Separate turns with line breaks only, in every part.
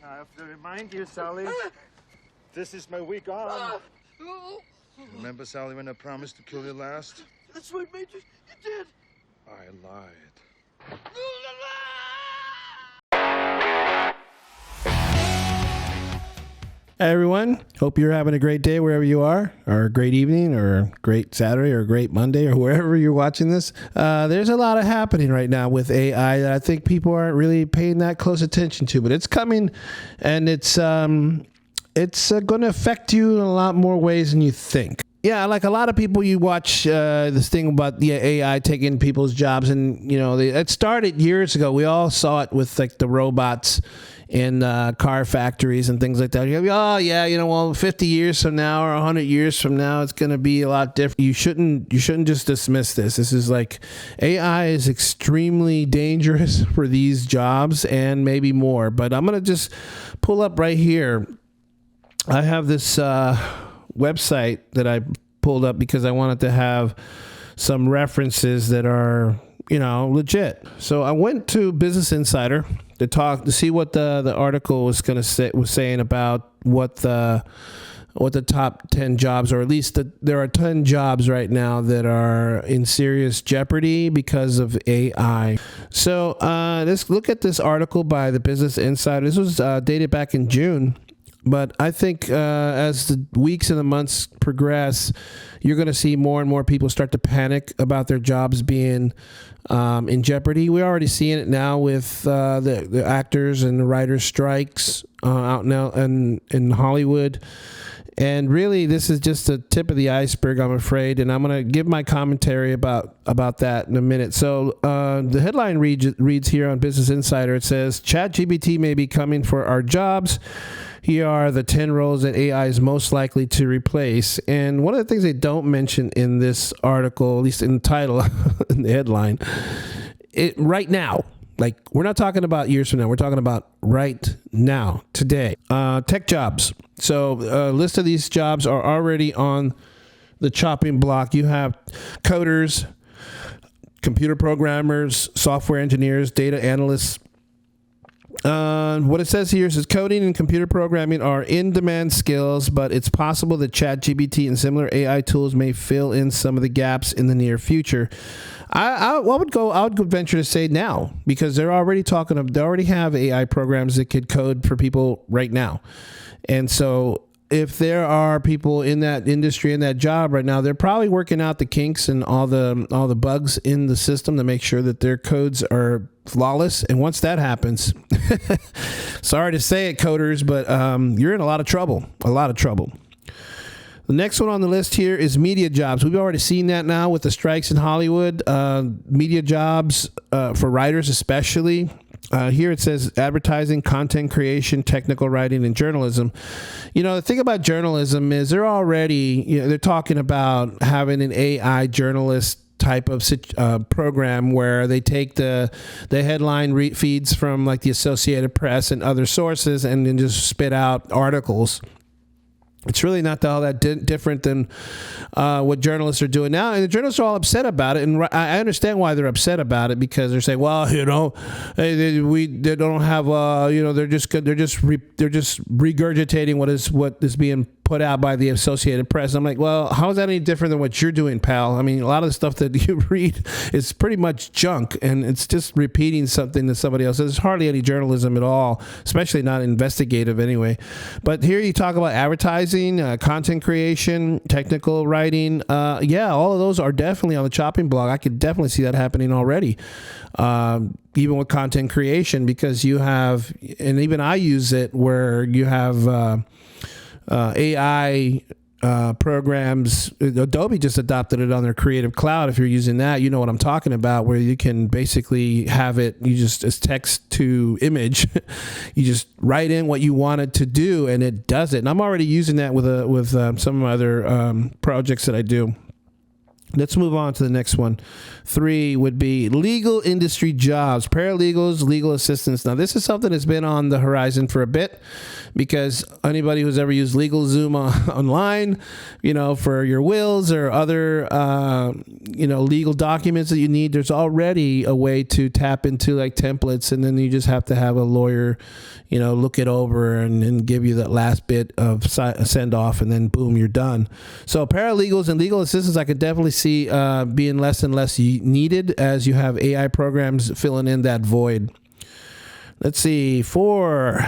I have to remind you, Sally, this is my week on.
Remember, Sally, when I promised to kill you last?
That's right, Major. You did.
I lied.
Hey everyone, hope you're having a great day wherever you are, or a great evening, or a great Saturday, or a great Monday, or wherever you're watching this. There's a lot of happening right now with AI that I think people aren't really paying that close attention to, but it's coming, and it's going to affect you in a lot more ways than you think. Yeah, like a lot of people, you watch this thing about the AI taking people's jobs, and it started years ago. We all saw it with like the robots in car factories and things like that. You go, oh yeah, 50 years from now or 100 years from now, it's going to be a lot different. You shouldn't just dismiss this. This is like, AI is extremely dangerous for these jobs and maybe more. But I'm going to just pull up right here. I have this website that I pulled up because I wanted to have some references that are, legit. So I went to Business Insider to see what the article was saying about what the top 10 jobs, or at least there are 10 jobs right now that are in serious jeopardy because of AI. So let's look at this article by the Business Insider. This was dated back in June. But I think as the weeks and the months progress, you're going to see more and more people start to panic about their jobs being in jeopardy. We're already seeing it now with the actors and the writers' strikes out now in Hollywood. And really, this is just the tip of the iceberg, I'm afraid. And I'm going to give my commentary about that in a minute. So the headline reads here on Business Insider. It says, ChatGPT may be coming for our jobs. Here are the 10 roles that AI is most likely to replace. And one of the things they don't mention in this article, at least in the title, in the headline, right now. Like, we're not talking about years from now. We're talking about right now, today. Tech jobs. So a list of these jobs are already on the chopping block. You have coders, computer programmers, software engineers, data analysts. What it says here is coding and computer programming are in-demand skills, but it's possible that ChatGPT and similar AI tools may fill in some of the gaps in the near future. I would go venture to say now, because they already have AI programs that could code for people right now. And so if there are people in that industry, in that job right now, they're probably working out the kinks and all the bugs in the system to make sure that their codes are flawless. And once that happens, sorry to say it, coders, but you're in a lot of trouble. The next one on the list here is media jobs. We've already seen that now with the strikes in Hollywood. Media jobs for writers especially. Here it says advertising, content creation, technical writing, and journalism. The thing about journalism is they're talking about having an AI journalist type of program where they take the headline feeds from like the Associated Press and other sources and then just spit out articles. It's really not all that different than what journalists are doing now, and the journalists are all upset about it. And I understand why they're upset about it, because they're saying, "Well, they don't have, they're just regurgitating what is being put out by the Associated Press." I'm like, well, how is that any different than what you're doing, pal? I mean, a lot of the stuff that you read is pretty much junk, and it's just repeating something that somebody else says. There's hardly any journalism at all, especially not investigative anyway. But here you talk about advertising, content creation, technical writing. All of those are definitely on the chopping block. I could definitely see that happening already. Even with content creation, because you have, and even I use it, where you have AI programs. Adobe just adopted it on their Creative Cloud. If you're using that, you know what I'm talking about, where you can basically have it, as text to image, you just write in what you want it to do and it does it. And I'm already using that with some of my other projects that I do. Let's move on to the next one. 3 would be legal industry jobs, paralegals, legal assistants. Now, this is something that's been on the horizon for a bit because anybody who's ever used LegalZoom online, for your wills or other, legal documents that you need, there's already a way to tap into like templates, and then you just have to have a lawyer, look it over and give you that last bit of send off, and then boom, you're done. So paralegals and legal assistants, I could definitely see being less and less needed as you have AI programs filling in that void. Let's see. 4,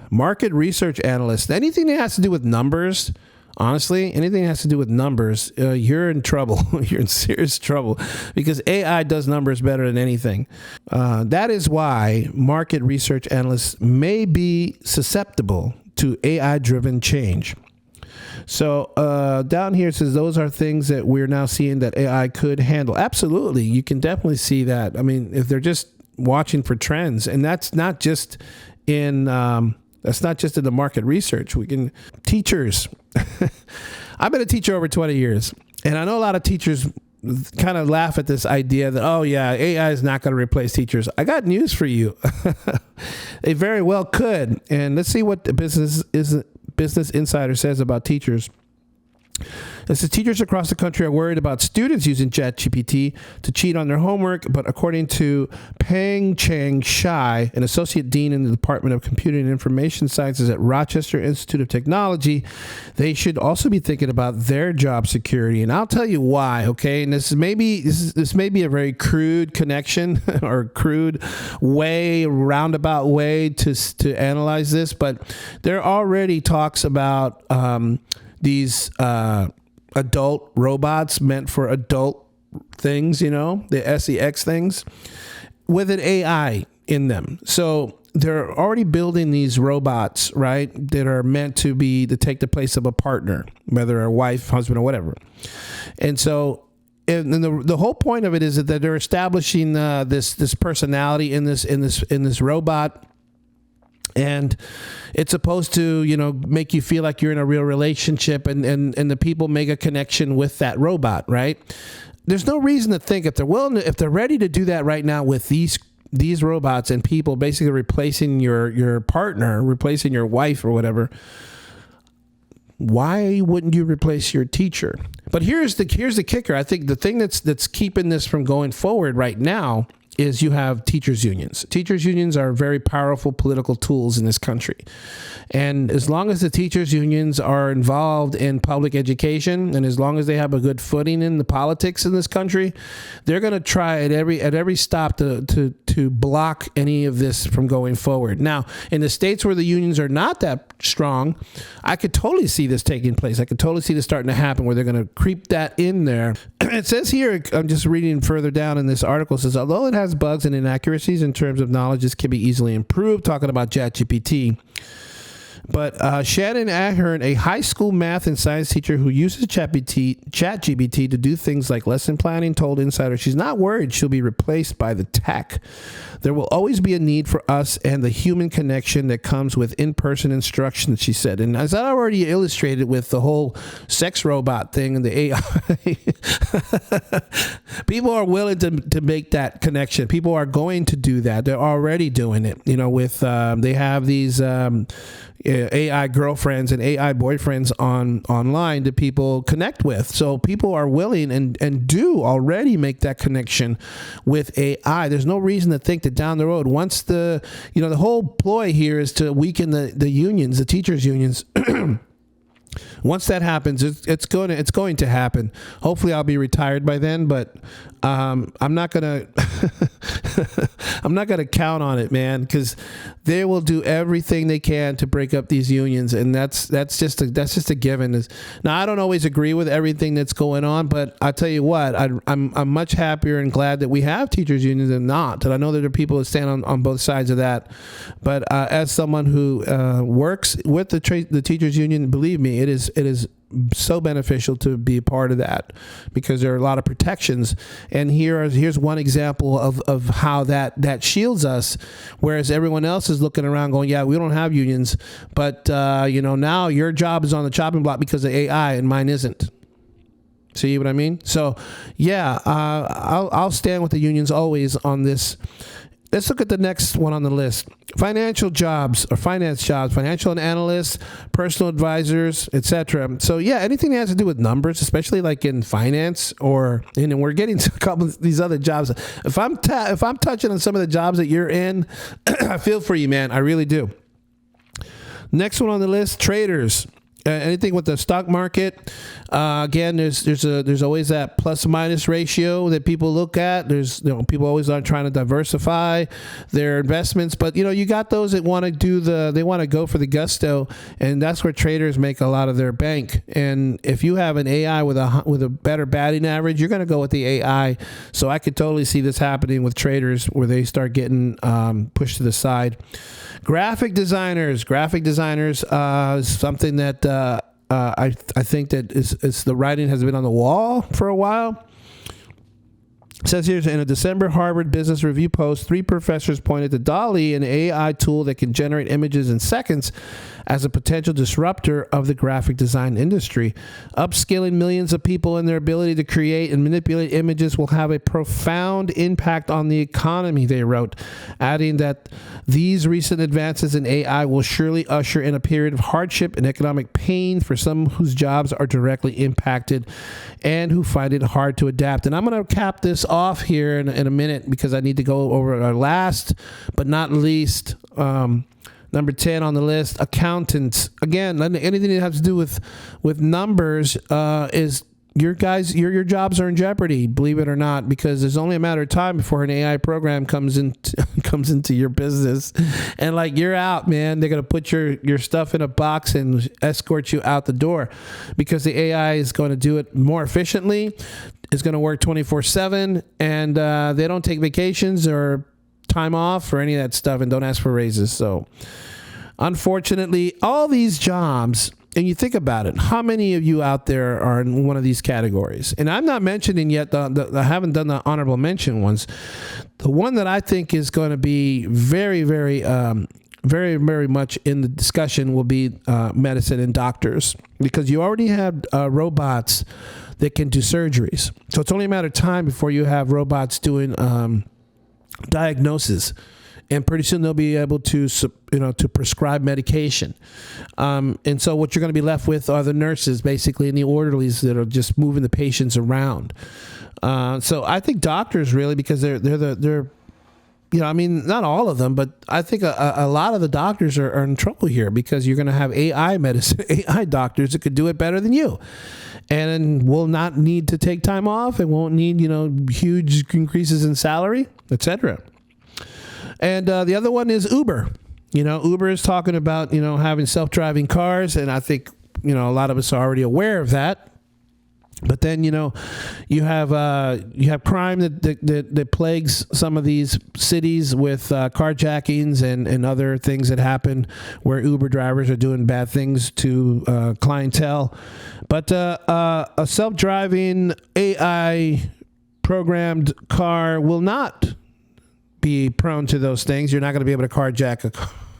market research analysts. Anything that has to do with numbers, honestly, anything that has to do with numbers, you're in trouble. You're in serious trouble because AI does numbers better than anything. That is why market research analysts may be susceptible to AI-driven change. So down here it says those are things that we're now seeing that AI could handle. Absolutely. You can definitely see that. I mean, if they're just watching for trends, and that's not just in the market research. Teachers. I've been a teacher over 20 years, and I know a lot of teachers kind of laugh at this idea that, oh yeah, AI is not going to replace teachers. I got news for you. It very well could. And let's see what the Business Insider says about teachers. It says teachers across the country are worried about students using ChatGPT to cheat on their homework, but according to Peng Cheng Shai, an associate dean in the Department of Computing and Information Sciences at Rochester Institute of Technology, they should also be thinking about their job security. And I'll tell you why, okay? And this may be a very crude connection or crude way, roundabout way to analyze this, but there are already talks about these adult robots meant for adult things, the SEX things with an AI in them. So they're already building these robots, right, that are meant to take the place of a partner, whether a wife, husband, or whatever. And so and the whole point of it is that they're establishing this personality in this robot. And it's supposed to, make you feel like you're in a real relationship, and the people make a connection with that robot, right? There's no reason to think if they're ready to do that right now with these robots and people basically replacing your partner, replacing your wife or whatever. Why wouldn't you replace your teacher? But here's the kicker. I think the thing that's keeping this from going forward right now is you have teachers unions. Teachers unions are very powerful political tools in this country. And as long as the teachers unions are involved in public education, and as long as they have a good footing in the politics in this country, they're going to try at every stop to block any of this from going forward. Now, in the states where the unions are not that strong, I could totally see this taking place. I could totally see this starting to happen where they're going to creep that in there. It says here, I'm just reading further down in this article, it says, although it has bugs and inaccuracies in terms of knowledge, this can be easily improved, talking about ChatGPT. But Shannon Ahern, a high school math and science teacher who uses ChatGPT to do things like lesson planning, told Insider she's not worried she'll be replaced by the tech. There will always be a need for us and the human connection that comes with in-person instruction, she said. And as I already illustrated with the whole sex robot thing and the AI, people are willing to make that connection. People are going to do that. They're already doing it. With they have these AI girlfriends and AI boyfriends online that people connect with. So people are willing and do already make that connection with AI. There's no reason to think that down the road, once the whole ploy here is to weaken the unions, the teachers unions. Once that happens, it's going to happen. Hopefully, I'll be retired by then, but I'm not gonna count on it, man, because they will do everything they can to break up these unions, and that's just a given. Now, I don't always agree with everything that's going on, but I tell you what, I'm much happier and glad that we have teachers unions than not. And I know that there are people that stand on both sides of that, but as someone who works with the teachers union, believe me, it is so beneficial to be a part of that, because there are a lot of protections. And here's one example of how that shields us, whereas everyone else is looking around going, yeah, we don't have unions, but now your job is on the chopping block because of AI and mine isn't. See what I mean? So, yeah, I'll stand with the unions always on this. Let's look at the next one on the list. Financial jobs or finance jobs, financial analysts, personal advisors, etc. So yeah, anything that has to do with numbers, especially like in finance and we're getting to a couple of these other jobs. If I'm touching on some of the jobs that you're in, I feel for you, man. I really do. Next one on the list, traders. Anything with the stock market, again, there's always that plus minus ratio that people look at. There's people always are trying to diversify their investments, but you got those that want to go for the gusto, and that's where traders make a lot of their bank. And if you have an AI with a better batting average, you're going to go with the AI. So I could totally see this happening with traders where they start getting pushed to the side. Graphic designers is something that I think that is the writing has been on the wall for a while. It says here in a December Harvard Business Review post, 3 professors pointed to DALL-E, an AI tool that can generate images in seconds, as a potential disruptor of the graphic design industry. Upskilling millions of people in their ability to create and manipulate images will have a profound impact on the economy, they wrote, adding that these recent advances in AI will surely usher in a period of hardship and economic pain for some whose jobs are directly impacted and who find it hard to adapt. And I'm going to cap this off here in a minute because I need to go over our last but not least number 10 on the list, accountants. Again, anything that has to do with numbers is your jobs are in jeopardy, believe it or not, because there's only a matter of time before an AI program comes into your business, and like you're out, man. They're gonna put your stuff in a box and escort you out the door, because the AI is going to do it more efficiently. It's going to work 24/7, and they don't take vacations or time off or any of that stuff, and don't ask for raises. So unfortunately, all these jobs, and you think about it, how many of you out there are in one of these categories? And I'm not mentioning yet I haven't done the honorable mention ones. The one that I think is going to be very, very, very, very much in the discussion will be medicine and doctors, because you already have robots that can do surgeries. So it's only a matter of time before you have robots doing diagnosis, and pretty soon they'll be able to prescribe medication. And so what you're going to be left with are the nurses, basically, and the orderlies that are just moving the patients around. So I think doctors really, because they're I mean, not all of them, but I think a lot of the doctors are in trouble here, because you're going to have AI medicine, AI doctors that could do it better than you, and will not need to take time off, and won't need, huge increases in salary, etc. And the other one is Uber. Uber is talking about, having self-driving cars, and I think, a lot of us are already aware of that. But then, you have crime that plagues some of these cities with carjackings and other things that happen where Uber drivers are doing bad things to clientele. But a self-driving AI programmed car will not be prone to those things. You're not going to be able to carjack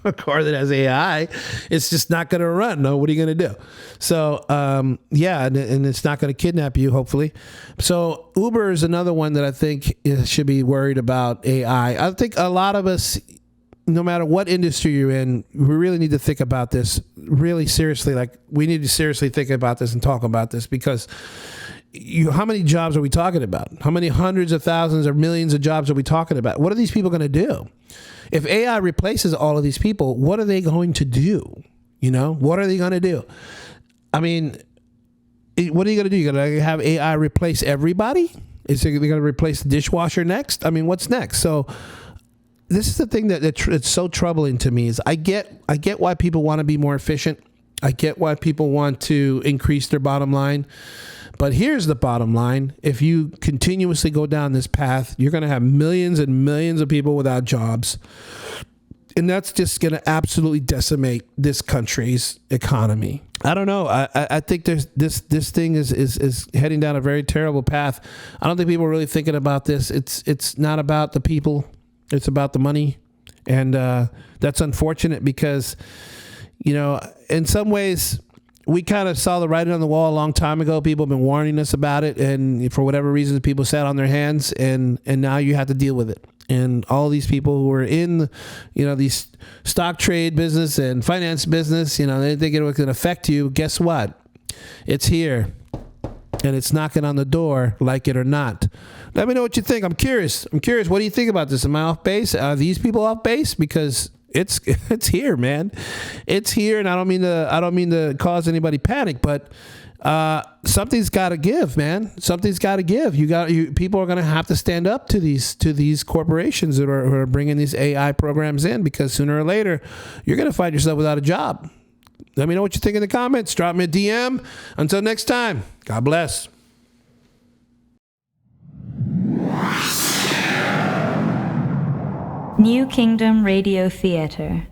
a car that has AI. It's just not going to run. No, what are you going to do? So, and it's not going to kidnap you, hopefully. So Uber is another one that I think should be worried about AI. I think a lot of us, no matter what industry you're in, we really need to think about this really seriously. Like, we need to seriously think about this and talk about this, because how many jobs are we talking about? How many hundreds of thousands or millions of jobs are we talking about? What are these people going to do? If AI replaces all of these people, what are they going to do? What are they going to do? I mean, what are you going to do? You're going to have AI replace everybody? Is it going to replace the dishwasher next? I mean, what's next? So this is the thing that it's so troubling to me, is I get why people want to be more efficient. I get why people want to increase their bottom line. But here's the bottom line. If you continuously go down this path, you're going to have millions and millions of people without jobs. And that's just going to absolutely decimate this country's economy. I don't know. I think this thing is heading down a very terrible path. I don't think people are really thinking about this. It's not about the people. It's about the money. And that's unfortunate, because, in some ways, we kind of saw the writing on the wall a long time ago. People have been warning us about it, and for whatever reason, people sat on their hands, and now you have to deal with it. And all these people who are in, these stock trade business and finance business, they think it was going to affect you. Guess what? It's here, and it's knocking on the door, like it or not. Let me know what you think. I'm curious. What do you think about this? Am I off base? Are these people off base? Because it's here, man. It's here, and I don't mean to cause anybody panic, but something's got to give, man. Something's got to give. People are going to have to stand up to these corporations who are bringing these AI programs in, because sooner or later you're going to find yourself without a job. Let me know what you think in the comments. Drop me a DM. Until next time, God bless.
New Kingdom Radio Theater.